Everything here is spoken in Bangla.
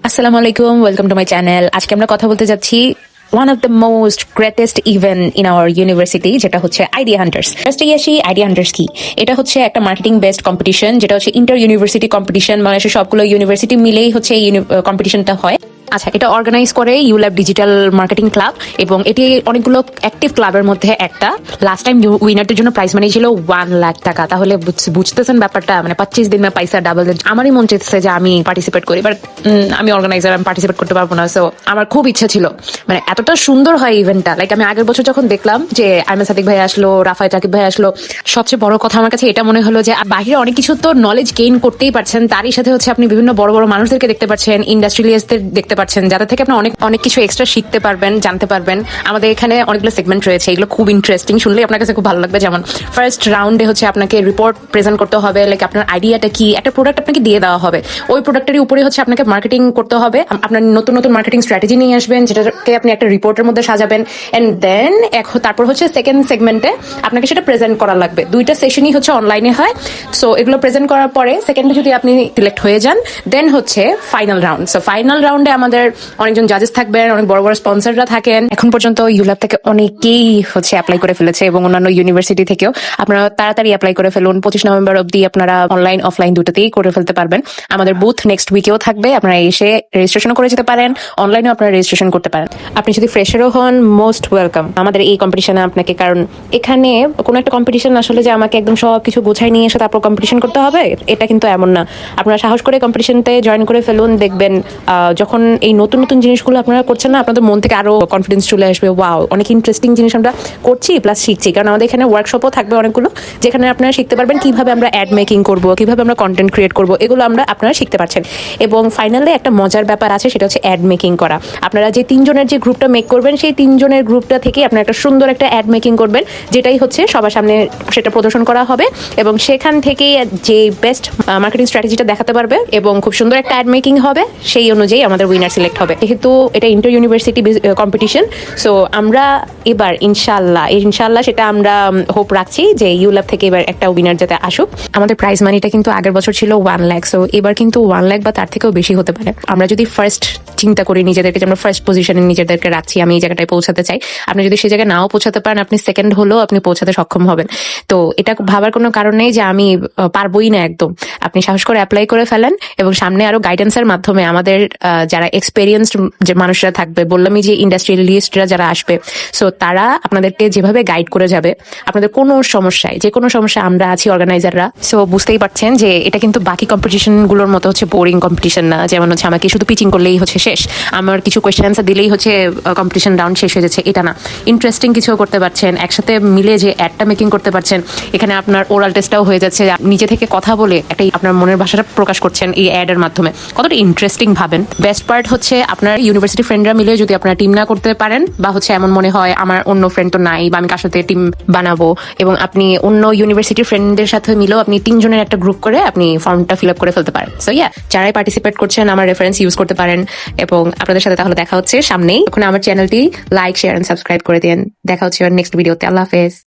আসসালামু আলাইকুম, ওয়েলকাম টু মাই চ্যানেল। আজকে আমরা কথা বলতে যাচ্ছি one of the most greatest event in our university, যেটা হচ্ছে আইডিয়া হান্টার্স। ফার্স্টে আসি, আইডিয়া হান্টার্স কি? এটা হচ্ছে একটা মার্কেটিং বেসড কম্পিটিশন, যেটা হচ্ছে ইন্টার ইউনিভার্সিটি কম্পিটিশন। মানে সবগুলো ইউনিভার্সিটি মিলেই হচ্ছে এই কম্পিটিশনটা হয়। আচ্ছা, এটা অর্গানাইজ করে ইউল্যাব ডিজিটাল মার্কেটিং ক্লাব, এবং এটি অনেকগুলো অ্যাক্টিভ ক্লাবের মধ্যে একটা। লাস্ট টাইম উইনারদের জন্য প্রাইজ মানি ছিল 1,00,000 টাকা। তাহলে বুঝতেছেন ব্যাপারটা, মানে 25 দিন পয়সা ডাবল। আমারই মন চেয়েছে যে আমি পার্টিসিপেট করি, বাট আমি অর্গানাইজার, আমি পার্টিসিপেট করতে পারবো না। সো আমার খুব ইচ্ছা ছিল, মানে এতটা সুন্দর হয় ইভেন্টটা। লাইক আমি আগের বছর যখন দেখলাম যে আইমান সাদিক ভাই আসলো, রাফায়েত রাকিব ভাই আসলো, সবচেয়ে বড় কথা আমার কাছে এটা মনে হলো যে বাহিরে অনেক কিছু তো নলেজ গেইন করতেই পারছেন, তারই সাথে হচ্ছে আপনি বিভিন্ন বড় বড় মানুষদেরকে দেখতে পাচ্ছেন, ইন্ডাস্ট্রিয়ালিস্টদের দেখতে পাচ্ছেন, যাদের থেকে আপনি অনেক অনেক কিছু এক্সট্রা শিখতে পারবেন, জানতে পারবেন। আমাদের এখানে অনেকগুলো সেগমেন্ট রয়েছে, এগুলো খুব ইন্টারেস্টিং, শুনলে আপনার কাছে খুব ভালো লাগবে। যেমন ফার্স্ট রাউন্ডে হচ্ছে আপনাকে রিপোর্ট প্রেজেন্ট করতে হবে, লাইক আপনার আইডিয়াটা কি, একটা প্রোডাক্ট আপনাকে দিয়ে দেওয়া হবে, ওই প্রোডাক্টের উপরে হচ্ছে আপনাকে মার্কেটিং করতে হবে। আপনার নতুন নতুন মার্কেটিং স্ট্র্যাটেজি নিয়ে আসবেন, যেটাকে আপনি একটা রিপোর্টের মধ্যে সাজাবেন। এন্ড দেন তারপর হচ্ছে সেকেন্ড সেগমেন্টে আপনাকে সেটা প্রেজেন্ট করা লাগবে। দুইটা সেশনই হচ্ছে অনলাইনে হয়। সো এগুলো প্রেজেন্ট করার পরে সেকেন্ডে যদি আপনি সিলেক্ট হয়ে যান, দেন হচ্ছে ফাইনাল রাউন্ড। সো ফাইনাল রাউন্ডে আমাদের অনেকজন জাজেস থাকবেন, অনেক বড় বড় স্পন্সররা থাকেন। এখন পর্যন্ত ইউল্যাব থেকে অনেকেই হচ্ছে অ্যাপ্লাই করে ফেলেছে, এবং অন্যান্য ইউনিভার্সিটি থেকেও। আপনারা তাড়াতাড়ি অ্যাপ্লাই করে ফেলুন, 25 নভেম্বর অবধি আপনারা অনলাইন অফলাইন দুটোতেই করে ফেলতে পারবেন। আমাদের বুথ নেক্সট উইকেও থাকবে, আপনারা এসে রেজিস্ট্রেশন করে যেতে পারেন, অনলাইনেও আপনারা রেজিস্ট্রেশন করতে পারেন। আপনি যদি ফ্রেশারও হন, মোস্ট ওয়েলকাম আমাদের এই কম্পিটিশনে আপনাকে। কারণ এখানে কোনো একটা কম্পিটিশন আসলে যে আমাকে একদম সবকিছু গোছায় নিয়ে এসে তারপর কম্পিটিশন করতে হবে, এটা কিন্তু এমন না। আপনারা সাহস করে কম্পিটিশনতে জয়েন করে ফেলুন, দেখবেন যখন এই নতুন নতুন জিনিসগুলো আপনারা করছেন না, আপনাদের মন থেকে আরো কনফিডেন্স চলে আসবে। ওয়াও, অনেক ইন্টারেস্টিং জিনিস আমরা করছি প্লাস শিখছি। কারণ আমাদের এখানে ওয়ার্কশপও থাকবে অনেকগুলো, যেখানে আপনারা শিখতে পারবেন কিভাবে আমরা অ্যাড মেকিং করবো, কিভাবে আমরা কন্টেন্ট ক্রিয়েট করবো, এগুলো আপনারা শিখতে পারছেন। এবং ফাইনালি একটা মজার ব্যাপার আছে, সেটা হচ্ছে অ্যাড মেকিং করা। আপনারা যে 3 জনের যে গ্রুপটা মেক করবেন, সেই 3 জনের গ্রুপটা থেকে আপনারা একটা সুন্দর একটা অ্যাড মেকিং করবেন, যেটাই হচ্ছে সবার সামনে সেটা প্রদর্শন করা হবে, এবং সেখান থেকেই যে বেস্ট মার্কেটিং স্ট্র্যাটেজিটা দেখাতে পারবে এবং খুব সুন্দর একটা অ্যাড মেকিং হবে, সেই অনুযায়ী আমাদের উইনার সিলেক্ট হবে। যেহেতু এটা ইন্টার ইউনিভার্সিটি কম্পিটিশন, সো আমরা এবার ইনশাল্লাহ সেটা আমরা হোপ রাখছি যে ইউল্যাব থেকে এবার একটা উইনার যাতে আসুক। আমাদের প্রাইজ মানিটা কিন্তু আগের বছর ছিল 1,00,000, সো এবার কিন্তু 1,00,000 বা তার থেকেও বেশি হতে পারে। আমরা যদি ফার্স্ট চিন্তা করি নিজেদেরকে, যে আমরা ফার্স্ট পজিশনে নিজেদেরকে রাখছি, আমি এই জায়গাটায় পৌঁছাতে চাই। আপনি যদি সেই জায়গায় নাও পৌঁছাতে পারেন, আপনি সেকেন্ড হলেও আপনি পৌঁছাতে সক্ষম হবেন। তো এটা ভাবার কোনো কারণ নেই যে আমি পারবোই না একদম। আপনি সাহস করে অ্যাপ্লাই করে ফেলেন, এবং সামনে আরো গাইডেন্সের মাধ্যমে আমাদের যারা এক্সপেরিয়েন্সড যে মানুষরা থাকবে, বললামই যে ইন্ডাস্ট্রিয়ালিস্টরা যারা আসবে, সো তারা আপনাদেরকে যেভাবে গাইড করে যাবে, আপনাদের কোনো সমস্যায়, যে কোনো সমস্যা আমরা আছি অর্গানাইজাররা। সো বুঝতেই পারছেন যে এটা কিন্তু বাকি কম্পিটিশন গুলোর মতো হচ্ছে বোরিং কম্পিটিশন না, যেমন হচ্ছে আমাকে শুধু পিচিং করলেই হচ্ছে শেষ, আমার কিছু কোয়েশ্চেন অ্যান্সার দিলেই হচ্ছে কম্পিটিশন রাউন্ড শেষ হয়ে যাচ্ছে, এটা না। ইন্টারেস্টিং কিছু করতে পারছেন, একসাথে মিলে যে অ্যাডটা মেকিং করতে পারছেন, এখানে আপনার ওরাল টেস্টটাও হয়ে যাচ্ছে, নিজে থেকে কথা বলে একটা আপনার মনের ভাষাটা প্রকাশ করছেন এই অ্যাডের মাধ্যমে। কতটা ইন্টারেস্টিং ভাবেন। বেস্ট পার্ট হচ্ছে আপনার ইউনিভার্সিটি ফ্রেন্ডরা মিলে যদি আপনারা টিম না করতে পারেন, বা হচ্ছে এমন মনে হয় আমার অন্য ফ্রেন্ড তো নাই, বা আমি কার সাথে টিম বানাবো, এবং আপনি অন্য ইউনিভার্সিটির ফ্রেন্ডদের সাথে মিলেও আপনি 3 জনের একটা গ্রুপ করে আপনি ফর্মটা ফিল আপ করে ফেলতে পারেন। সো যারাই পার্টিসিপেট করছেন আমার রেফারেন্স ইউজ করতে পারেন, এবং আপনাদের সাথে তাহলে দেখা হচ্ছে সামনেই। এখন আমার চ্যানেলটি লাইক, শেয়ার এন্ড সাবস্ক্রাইব করে দিন। দেখা হচ্ছে নেক্সট ভিডিওতে। আল্লাহ হাফেজ।